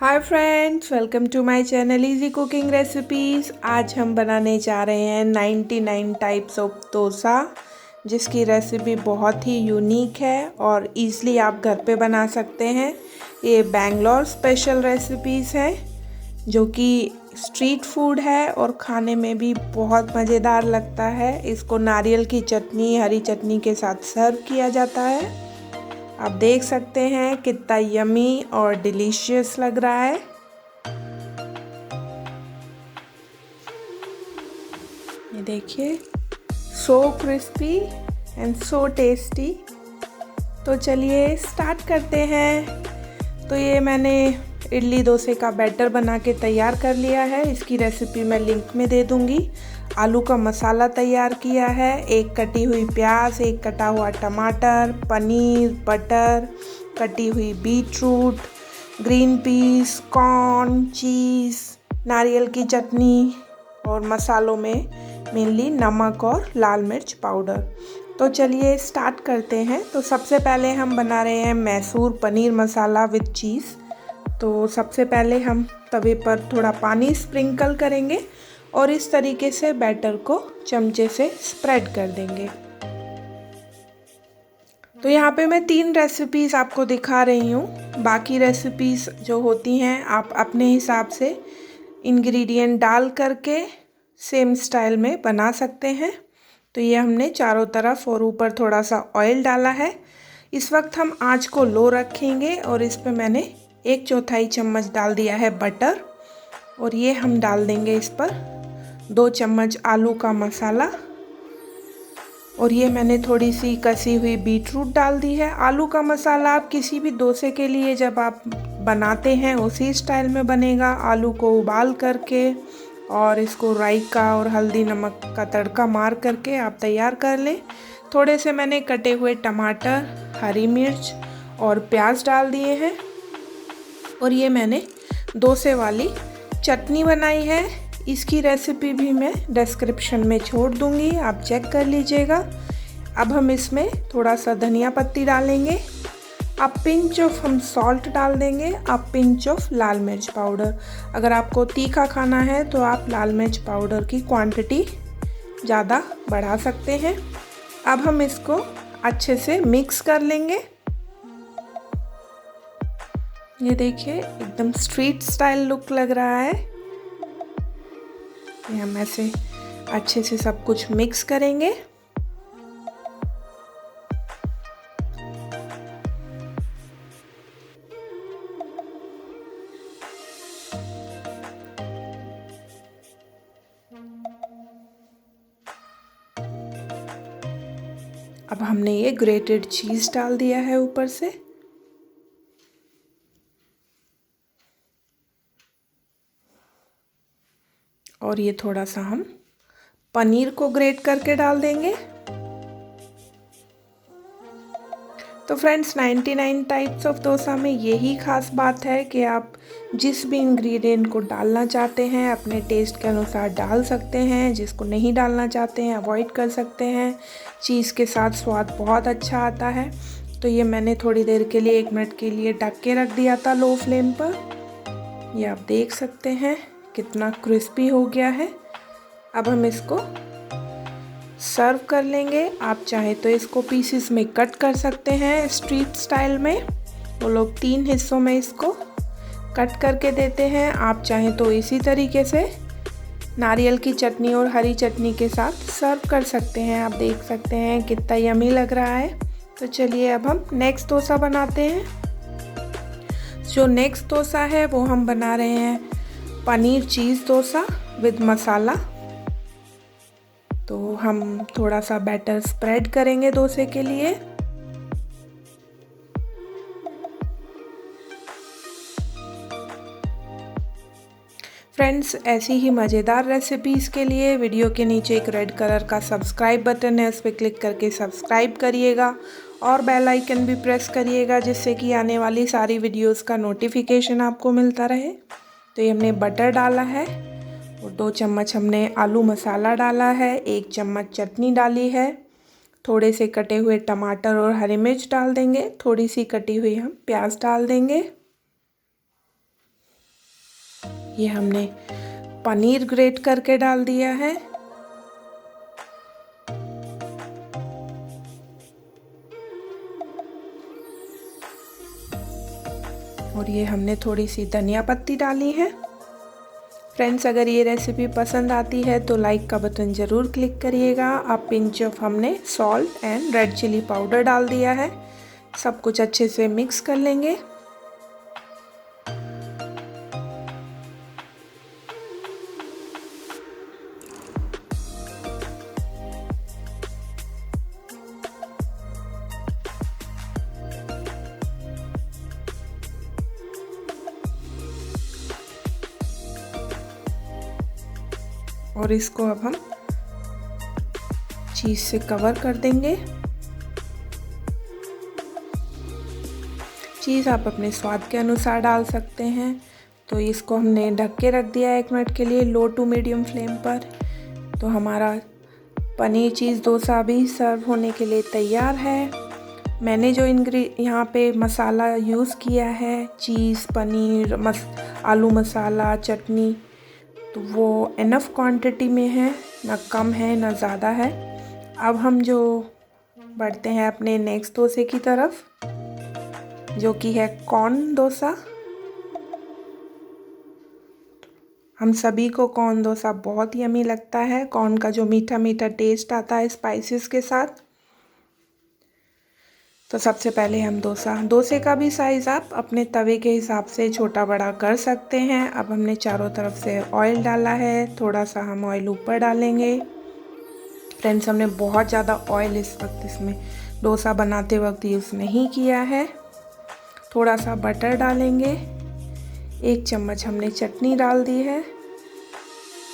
Hi friends, welcome to my channel easy cooking recipes. आज हम बनाने जा रहे हैं 99 टाइप्स ऑफ डोसा, जिसकी रेसिपी बहुत ही यूनिक है और इजीली आप घर पे बना सकते हैं। ये बेंगलोर स्पेशल रेसिपीज़ हैं जो कि स्ट्रीट फूड है और खाने में भी बहुत मज़ेदार लगता है। इसको नारियल की चटनी, हरी चटनी के साथ सर्व किया जाता है। आप देख सकते हैं कितना यमी और डिलीशियस लग रहा है। ये देखिए, सो क्रिस्पी एंड सो टेस्टी। तो चलिए स्टार्ट करते हैं। तो ये मैंने इडली डोसे का बैटर बना के तैयार कर लिया है। इसकी रेसिपी मैं लिंक में दे दूंगी। आलू का मसाला तैयार किया है, एक कटी हुई प्याज, एक कटा हुआ टमाटर, पनीर, बटर, कटी हुई बीटरूट, ग्रीन पीस, कॉर्न, चीज़, नारियल की चटनी और मसालों में मेनली नमक और लाल मिर्च पाउडर। तो चलिए स्टार्ट करते हैं। तो सबसे पहले हम बना रहे हैं मैसूर पनीर मसाला विद चीज़। तो सबसे पहले हम तवे पर थोड़ा पानी स्प्रिंकल करेंगे और इस तरीके से बैटर को चमचे से स्प्रेड कर देंगे। तो यहाँ पे मैं 3 रेसिपीज़ आपको दिखा रही हूँ। बाकी रेसिपीज़ जो होती हैं आप अपने हिसाब से इंग्रेडिएंट डाल करके सेम स्टाइल में बना सकते हैं। तो ये हमने चारों तरफ और ऊपर थोड़ा सा ऑयल डाला है। इस वक्त हम आंच को लो रखेंगे और इस पे मैंने 1/4 चम्मच डाल दिया है बटर और ये हम डाल देंगे इस पर 2 चम्मच आलू का मसाला और ये मैंने थोड़ी सी कसी हुई बीटरूट डाल दी है। आलू का मसाला आप किसी भी डोसे के लिए जब आप बनाते हैं उसी स्टाइल में बनेगा। आलू को उबाल करके और इसको राई का और हल्दी नमक का तड़का मार करके आप तैयार कर लें। थोड़े से मैंने कटे हुए टमाटर, हरी मिर्च और प्याज डाल दिए हैं और ये मैंने डोसे वाली चटनी बनाई है। इसकी रेसिपी भी मैं डिस्क्रिप्शन में छोड़ दूंगी, आप चेक कर लीजिएगा। अब हम इसमें थोड़ा सा धनिया पत्ती डालेंगे, आप पिंच ऑफ हम सॉल्ट डाल देंगे, आप पिंच ऑफ लाल मिर्च पाउडर। अगर आपको तीखा खाना है तो आप लाल मिर्च पाउडर की क्वांटिटी ज़्यादा बढ़ा सकते हैं। अब हम इसको अच्छे से मिक्स कर लेंगे। ये देखिए एकदम स्ट्रीट स्टाइल लुक लग रहा है। हम ऐसे अच्छे से सब कुछ मिक्स करेंगे। अब हमने ये ग्रेटेड चीज़ डाल दिया है ऊपर से। और ये थोड़ा सा हम पनीर को ग्रेट करके डाल देंगे। तो फ्रेंड्स, 99 टाइप्स ऑफ डोसा में यही खास बात है कि आप जिस भी इंग्रेडिएंट को डालना चाहते हैं अपने टेस्ट के अनुसार डाल सकते हैं। जिसको नहीं डालना चाहते हैं अवॉइड कर सकते हैं। चीज़ के साथ स्वाद बहुत अच्छा आता है। तो ये मैंने थोड़ी देर के लिए 1 मिनट के लिए ढक के रख दिया था लो फ्लेम पर। ये आप देख सकते हैं कितना क्रिस्पी हो गया है। अब हम इसको सर्व कर लेंगे। आप चाहे तो इसको पीसेस में कट कर सकते हैं स्ट्रीट स्टाइल में। वो लोग 3 हिस्सों में इसको कट करके देते हैं। आप चाहे तो इसी तरीके से नारियल की चटनी और हरी चटनी के साथ सर्व कर सकते हैं। आप देख सकते हैं कितना यमी लग रहा है। तो चलिए अब हम नेक्स्ट डोसा बनाते हैं। जो नेक्स्ट डोसा है वो हम बना रहे हैं पनीर चीज़ डोसा विद मसाला। तो हम थोड़ा सा बैटर स्प्रेड करेंगे डोसे के लिए। फ्रेंड्स, ऐसी ही मज़ेदार रेसिपीज़ के लिए वीडियो के नीचे एक रेड कलर का सब्सक्राइब बटन है, उस पर क्लिक करके सब्सक्राइब करिएगा और बेल आइकन भी प्रेस करिएगा जिससे कि आने वाली सारी वीडियोस का नोटिफिकेशन आपको मिलता रहे। तो ये हमने बटर डाला है और 2 चम्मच हमने आलू मसाला डाला है, 1 चम्मच चटनी डाली है, थोड़े से कटे हुए टमाटर और हरी मिर्च डाल देंगे, थोड़ी सी कटी हुई हम प्याज डाल देंगे। ये हमने पनीर ग्रेट करके डाल दिया है। और ये हमने थोड़ी सी धनिया पत्ती डाली है। फ्रेंड्स, अगर ये रेसिपी पसंद आती है तो लाइक का बटन ज़रूर क्लिक करिएगा। अब पिंच ऑफ हमने salt and red chilli powder डाल दिया है। सब कुछ अच्छे से मिक्स कर लेंगे। और इसको अब हम चीज़ से कवर कर देंगे। चीज़ आप अपने स्वाद के अनुसार डाल सकते हैं। तो इसको हमने ढक के रख दिया 1 मिनट के लिए लो टू मीडियम फ्लेम पर। तो हमारा पनीर चीज़ डोसा भी सर्व होने के लिए तैयार है। मैंने जो यहाँ पे मसाला यूज़ किया है, चीज़, पनीर, आलू मसाला, चटनी, तो वो इनफ क्वांटिटी में है, ना कम है ना ज़्यादा है। अब हम जो बढ़ते हैं अपने नेक्स्ट डोसे की तरफ, जो कि है कॉर्न डोसा। हम सभी को कॉर्न डोसा बहुत यम्मी लगता है। कॉर्न का जो मीठा मीठा टेस्ट आता है स्पाइसेस के साथ। तो सबसे पहले हम डोसे का भी साइज़ आप अपने तवे के हिसाब से छोटा बड़ा कर सकते हैं। अब हमने चारों तरफ से ऑयल डाला है। थोड़ा सा हम ऑयल ऊपर डालेंगे। फ्रेंड्स, हमने बहुत ज़्यादा ऑयल इस वक्त इसमें डोसा बनाते वक्त यूज़ नहीं किया है। थोड़ा सा बटर डालेंगे। 1 चम्मच हमने चटनी डाल दी है।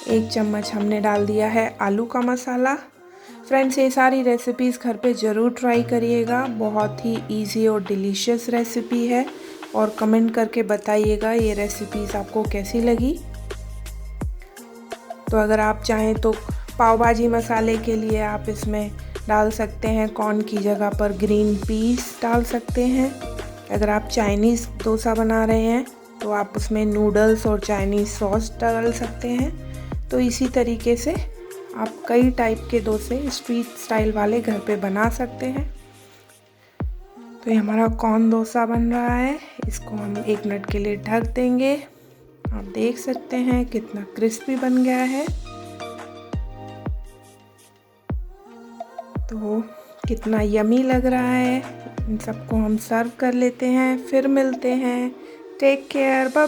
1 चम्मच हमने डाल दिया है आलू का मसाला। फ्रेंड्स, ये सारी रेसिपीज़ घर पे ज़रूर ट्राई करिएगा। बहुत ही इजी और डिलीशियस रेसिपी है। और कमेंट करके बताइएगा ये रेसिपीज़ आपको कैसी लगी। तो अगर आप चाहें तो पाव भाजी मसाले के लिए आप इसमें डाल सकते हैं, कॉर्न की जगह पर ग्रीन पीस डाल सकते हैं। अगर आप चाइनीज़ डोसा बना रहे हैं तो आप उसमें नूडल्स और चाइनीज़ सॉस डाल सकते हैं। तो इसी तरीके से आप कई टाइप के डोसे स्ट्रीट स्टाइल वाले घर पे बना सकते हैं। तो ये हमारा कॉर्न डोसा बन रहा है। इसको हम 1 मिनट के लिए ढक देंगे। आप देख सकते हैं कितना क्रिस्पी बन गया है। तो कितना यमी लग रहा है। इन सबको हम सर्व कर लेते हैं। फिर मिलते हैं। Take care, bye bye.